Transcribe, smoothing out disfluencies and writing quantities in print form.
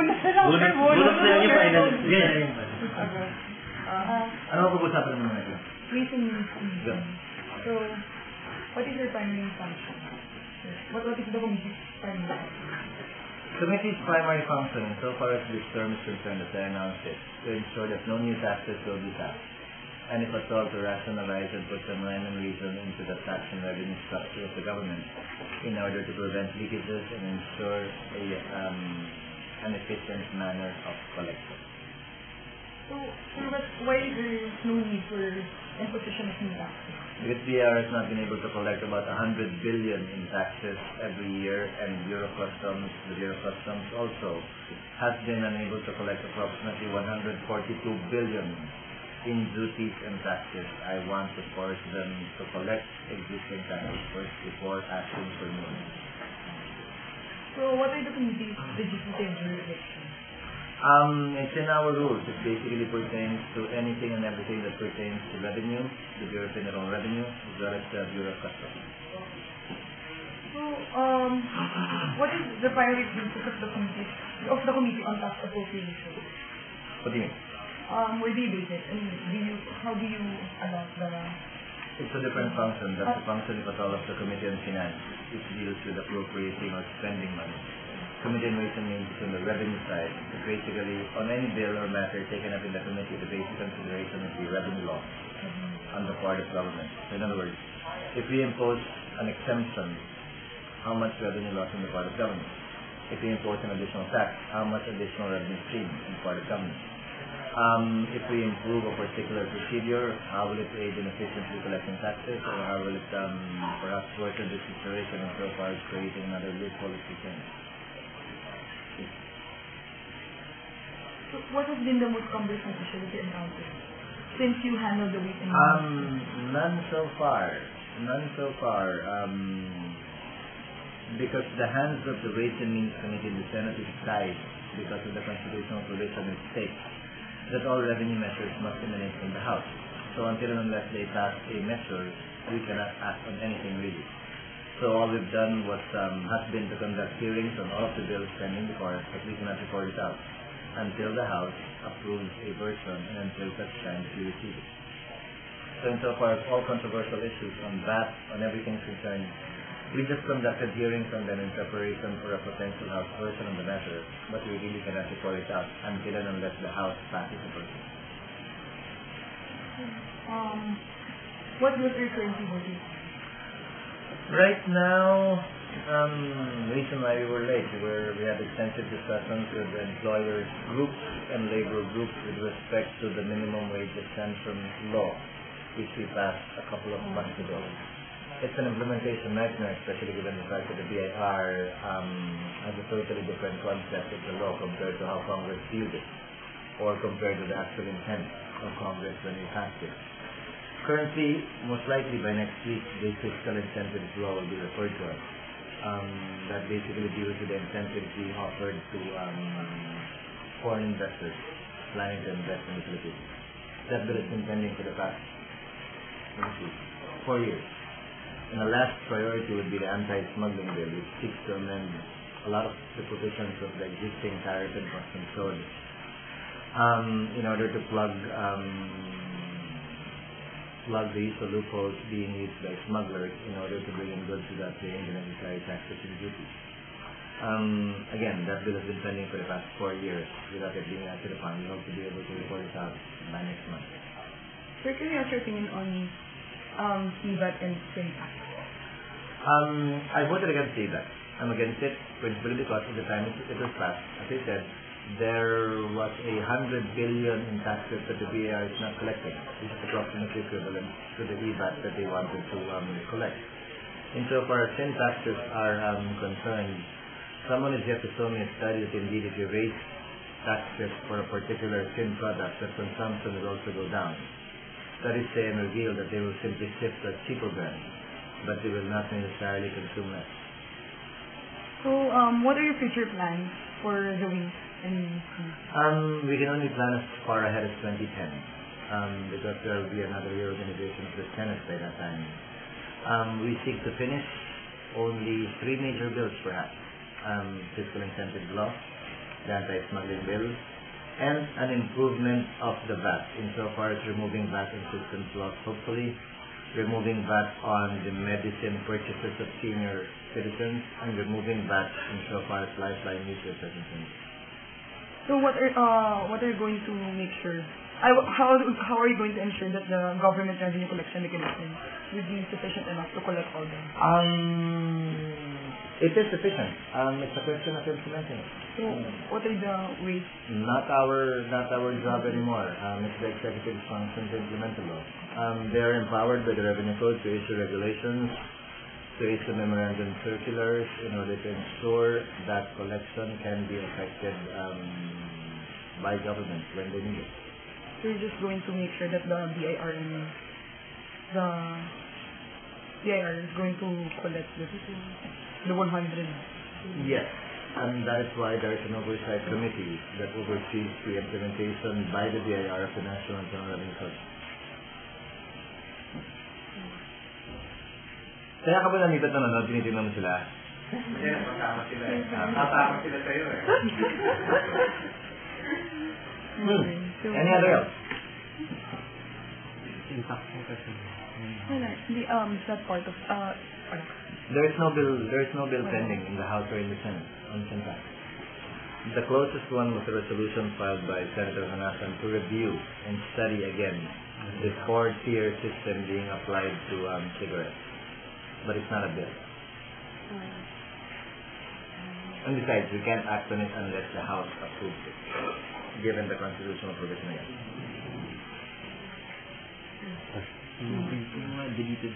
Bunot na lang yung final. Yan yung Okay. Ano ang pag-usapan naman natin? Reason means reason. So, what is your primary function? What is the committee's primary function? Committee's primary function, so far as this term is concerned, as I announced it, to ensure that no new taxes will be taxed, and if at all to rationalize and put some rhyme and reason into the tax and revenue structure of the government in order to prevent leakages and ensure an efficient manner of collection. So why is there no need for imposition of new taxes? Because BIR has not been able to collect about 100 billion in taxes every year, and the Bureau of Customs also has been unable to collect approximately 142 billion in duties and taxes. I want to force them to collect existing taxes first before asking for more. So what are the committee's legislative jurisdiction? It's in our rules. It basically pertains to anything and everything that pertains to revenue, the Bureau of Internal Revenue, as well as the Bureau of Customs. So, what is the primary basis of the committee on tax appropriation? What do you mean? Where do you base it? And how do you adopt the... It's a different function. That's the function, if at all, of the Committee on Finance, which deals with appropriating or spending money. Committee on Ways and Means is on the revenue side. Basically, on any bill or matter taken up in the committee, the basic consideration is the revenue law on the part of government. So in other words, if we impose an exemption, how much revenue loss on the part of government? If we impose an additional tax, how much additional revenue stream on the part of government? If we improve a particular procedure, how will it aid in efficiently collecting taxes, or how will it perhaps worsen the situation and so far as creating another loophole if we can? So what has been the most cumbersome issue that you encountered since you handled the Ways and Means? None so far. Because the hands of the Ways and Means Committee in the Senate is tied because of the constitutional provision it states that all revenue measures must emanate from the House. So until and unless they pass a measure, we cannot act on anything really. So all we've done has been to conduct hearings on all of the bills pending before us, but we cannot report it out until the House approves a version and until such time we receive it. So insofar as all controversial issues on VAT, on everything concerned, we just conducted hearings on them in preparation for a potential House version on the matter, but we really cannot report it out until and unless the House passes the version. What was your currency working? Right now, reason why we were late, we had extensive discussions with the employers groups and labor groups with respect to the minimum wage exemption law, which we passed a couple of months ago. It's an implementation nightmare, especially given the fact that the BIR has a totally different concept of the law compared to how Congress viewed it, or compared to the actual intent of Congress when we passed it. Currently, most likely by next week, the fiscal incentives law will be referred to us. That basically deals with the incentives being offered to foreign investors planning to invest in the Philippines. That bill has been pending for the past 4 years. And the last priority would be the anti-smuggling bill, which seeks to amend a lot of the provisions of the existing tariff and customs code in order to plug the usual loopholes being used by smugglers in order to bring in goods without paying the necessary taxes and duties. Again, that bill has been pending for the past 4 years without it being acted upon. We hope to be able to report it out by next month. Sir, can you have your opinion on CBAT and sin tax? I voted against CBAT. I'm against it principally because at the time it was passed, as I said, there was 100 billion in taxes that the BIR is not collecting, which is approximately equivalent to the EVAT that they wanted to collect. Insofar as sin taxes are concerned, someone is yet to show me a study that indeed if you raise taxes for a particular sin product, that consumption will also go down. Studies say and reveal that they will simply shift to a cheaper brand, but they will not necessarily consume less. So, what are your future plans for the Ways and Means? We can only plan as far ahead as 2010 because there will be another reorganization of the Senate by that time. We seek to finish only 3 major bills perhaps. Fiscal incentive law, the anti-smuggling bill, and an improvement of the VAT insofar as removing VAT on systems loss, hopefully removing VAT on the medicine purchases of senior citizens, and removing VAT insofar as lifeline users are concerned. So what are you going to make sure? How are you going to ensure that the government revenue collection mechanism will be sufficient enough to collect all them? It is sufficient. It's a question of implementing it. So what are the ways? Not our job anymore. It's the executive's function to implement the law. They are empowered by the Revenue Code to issue regulations, to issue memorandum circulars in order to ensure that collection can be effected by government when they need it. So you're just going to make sure that the BIR is going to collect the 100. Yes, and that is why there is an oversight committee that oversees the implementation by the BIR of the National Internal Revenue Code. Kaya ka ba nalipat na nanonood? Tinitingnan mo sila? Hindi, napasama sila eh. Tatakot sila sa'yo eh. Any other else? Is that part of There is no bill pending in the House or in the Senate on sin tax. The closest one was a resolution filed by Senator Hanasan to review and study again the 4-tier system being applied to cigarettes. But it's not a bill. And besides, we can't act on it unless the House approves it, given the constitutional provision again. Deleted.